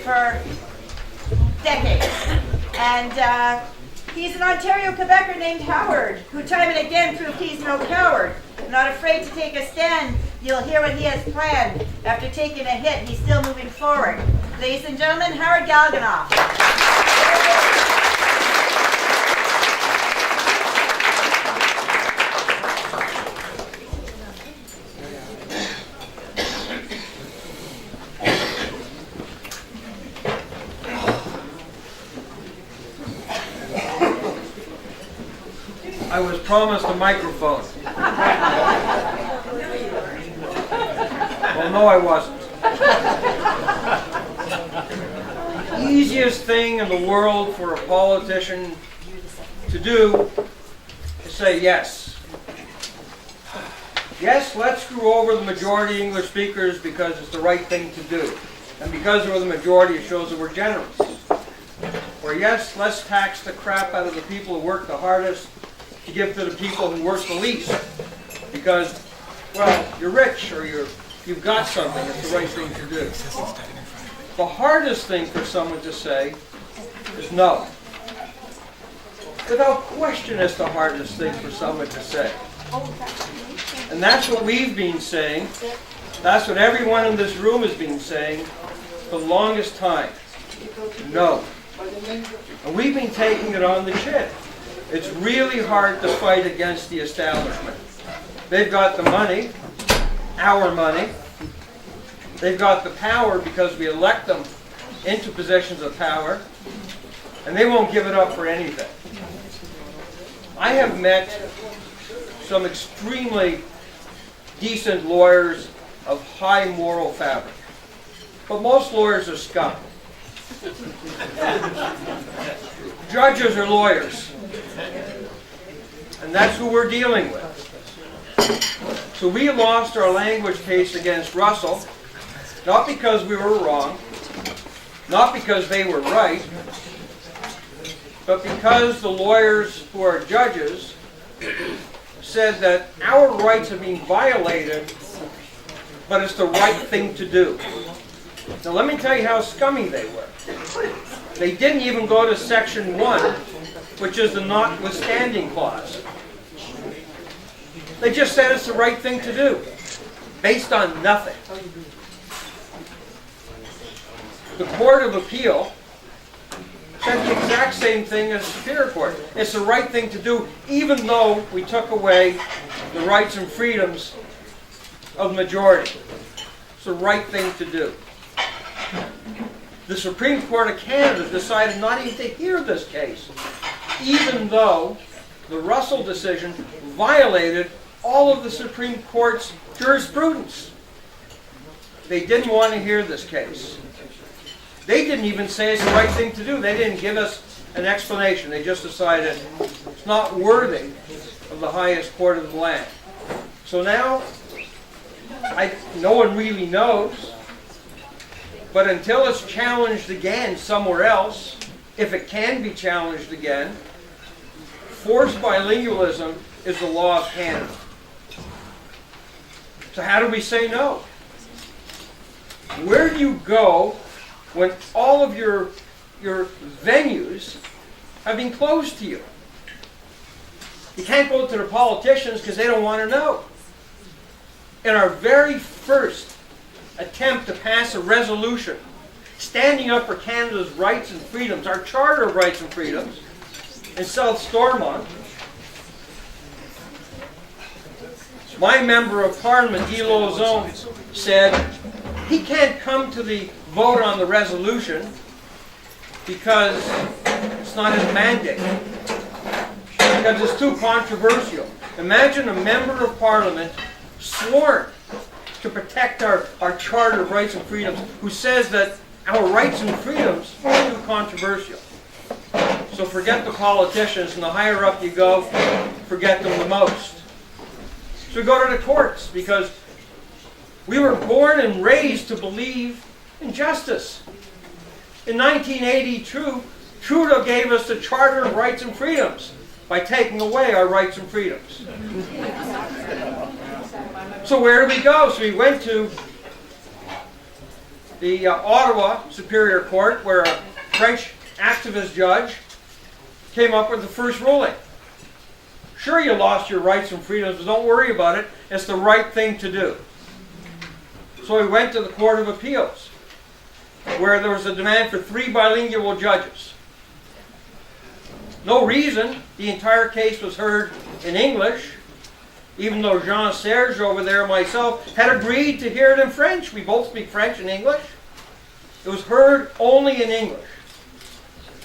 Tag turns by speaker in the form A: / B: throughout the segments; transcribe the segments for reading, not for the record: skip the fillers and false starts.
A: for decades. And he's an Ontario Quebecer named Howard, who time and again proved he's no coward. Not afraid to take a stand. You'll hear what he has planned. After taking a hit, he's still moving forward. Ladies and gentlemen, Howard Galganov.
B: I was promised a microphone. Well, no, I wasn't. The easiest thing in the world for a politician to do is say yes. Yes, let's screw over the majority English speakers because it's the right thing to do. And because we're the majority, it shows that we're generous. Or yes, let's tax the crap out of the people who work the hardest to give to the people who work the least. Because, well, you're rich or you've got something, it's the right thing to do. The hardest thing for someone to say is no. Without question, it's the hardest thing for someone to say. And that's what we've been saying. That's what everyone in this room has been saying for the longest time. No. And we've been taking it on the chin. It's really hard to fight against the establishment. They've got the money, our money. They've got the power because we elect them into positions of power, and they won't give it up for anything. I have met some extremely decent lawyers of high moral fabric, but most lawyers are scum. Judges are lawyers, and that's who we're dealing with. So we lost our language case against Russell, not because we were wrong, not because they were right, but because the lawyers who are judges said that our rights are being violated, but it's the right thing to do. Now let me tell you how scummy they were. They didn't even go to Section 1, which is the notwithstanding clause. They just said it's the right thing to do, based on nothing. The Court of Appeal said the exact same thing as the Superior Court. It's the right thing to do, even though we took away the rights and freedoms of the majority. It's the right thing to do. The Supreme Court of Canada decided not even to hear this case, even though the Russell decision violated all of the Supreme Court's jurisprudence. They didn't want to hear this case. They didn't even say it's the right thing to do. They didn't give us an explanation. They just decided it's not worthy of the highest court of the land. So now, no one really knows. But until it's challenged again somewhere else, if it can be challenged again, forced bilingualism is the law of Canada. So how do we say no? Where do you go when all of your venues have been closed to you? You can't go to the politicians because they don't want to know. In our very first attempt to pass a resolution standing up for Canada's rights and freedoms, our Charter of Rights and Freedoms, in South Stormont, my member of Parliament, Guy Lauzon, said he can't come to the vote on the resolution because it's not his mandate, because it's too controversial. Imagine a member of Parliament sworn to protect our Charter of Rights and Freedoms who says that our rights and freedoms are too controversial. So forget the politicians, and the higher up you go, forget them the most. So we go to the courts because we were born and raised to believe in justice. In 1982, Trudeau gave us the Charter of Rights and Freedoms by taking away our rights and freedoms. So where do we go? So we went to the Ottawa Superior Court, where a French activist judge came up with the first ruling. Sure, you lost your rights and freedoms, but don't worry about it. It's the right thing to do. So he went to the Court of Appeals, where there was a demand for 3 bilingual judges. No reason. The entire case was heard in English, even though Jean-Serge over there and myself had agreed to hear it in French. We both speak French and English. It was heard only in English.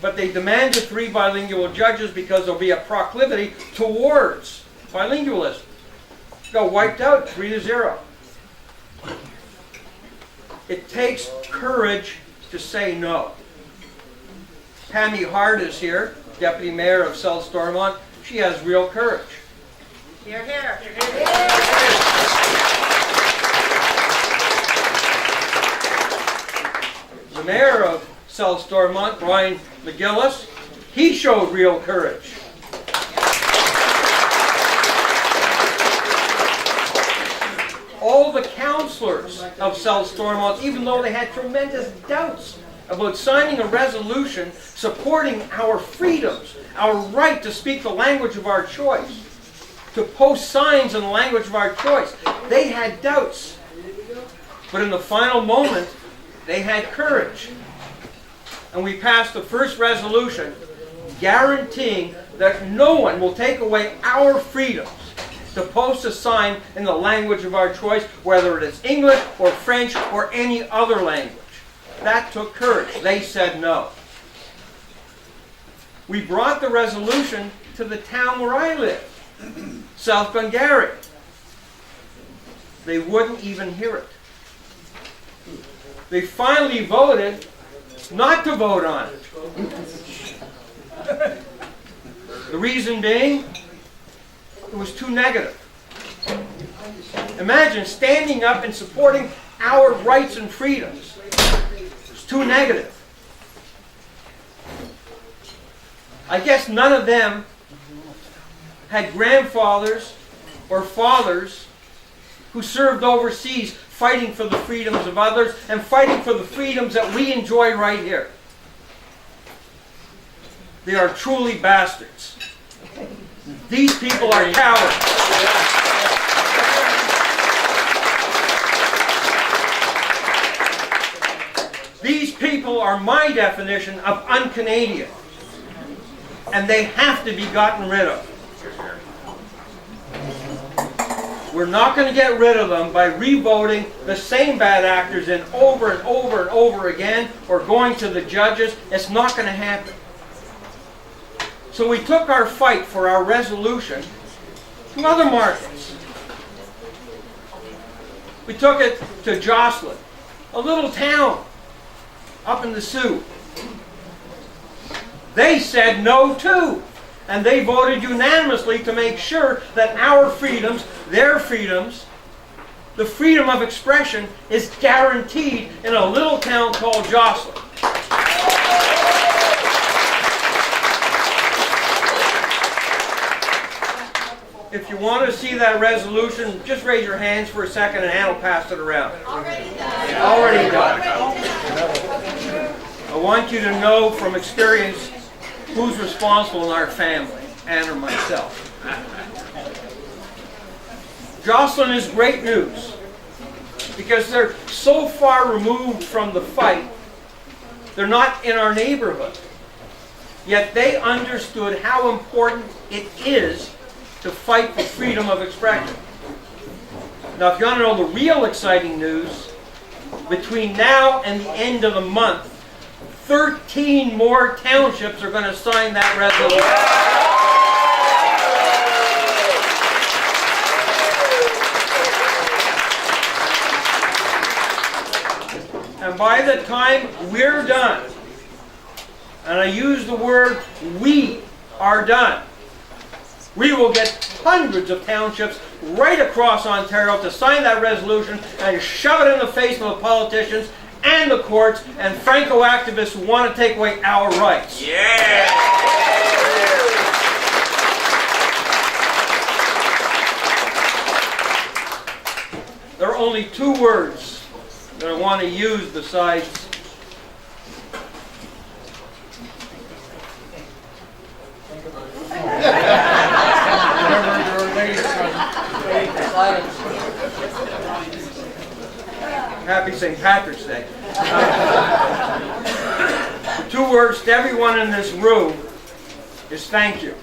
B: But they demanded 3 bilingual judges because there'll be a proclivity towards bilingualism. Got wiped out 3-0. It takes courage to say no. Tammy Hart is here, Deputy Mayor of South Stormont. She has real courage.
A: Here, here.
B: The Mayor of South Stormont, Brian McGillis, he showed real courage. All the councillors of South Stormont, even though they had tremendous doubts about signing a resolution supporting our freedoms, our right to speak the language of our choice, to post signs in the language of our choice, they had doubts. But in the final moment, they had courage. And we passed the first resolution guaranteeing that no one will take away our freedoms to post a sign in the language of our choice, whether it is English or French or any other language. That took courage. They said no. We brought the resolution to the town where I live, South Glengarry. They wouldn't even hear it. They finally voted not to vote on it. The reason being, it was too negative. Imagine standing up and supporting our rights and freedoms. It's too negative. I guess none of them had grandfathers or fathers who served overseas fighting for the freedoms of others and fighting for the freedoms that we enjoy right here. They are truly bastards. These people are cowards. These people are my definition of un-Canadian. And they have to be gotten rid of. We're not going to get rid of them by re-voting the same bad actors in over and over and over again, or going to the judges. It's not going to happen. So we took our fight for our resolution to other markets. We took it to Jocelyn, a little town up in the Sioux. They said no too. And they voted unanimously to make sure that our freedoms, their freedoms, the freedom of expression is guaranteed in a little town called Jocelyn. If you want to see that resolution, just raise your hands for a second and Ann will pass it around.
A: Already done.
B: Already done. I want you to know from experience who's responsible in our family, Ann or myself. Jocelyn is great news because they're so far removed from the fight. They're not in our neighborhood. Yet they understood how important it is to fight for freedom of expression. Now, if you want to know the real exciting news, between now and the end of the month, 13 more townships are going to sign that resolution. And by the time we're done, and I use the word we are done, we will get hundreds of townships right across Ontario to sign that resolution and shove it in the face of the politicians and the courts and Franco activists who want to take away our rights.
C: Yeah!
B: There are only two words that I want to use besides Happy St. Patrick's Day. The 2 words to everyone in this room is thank you.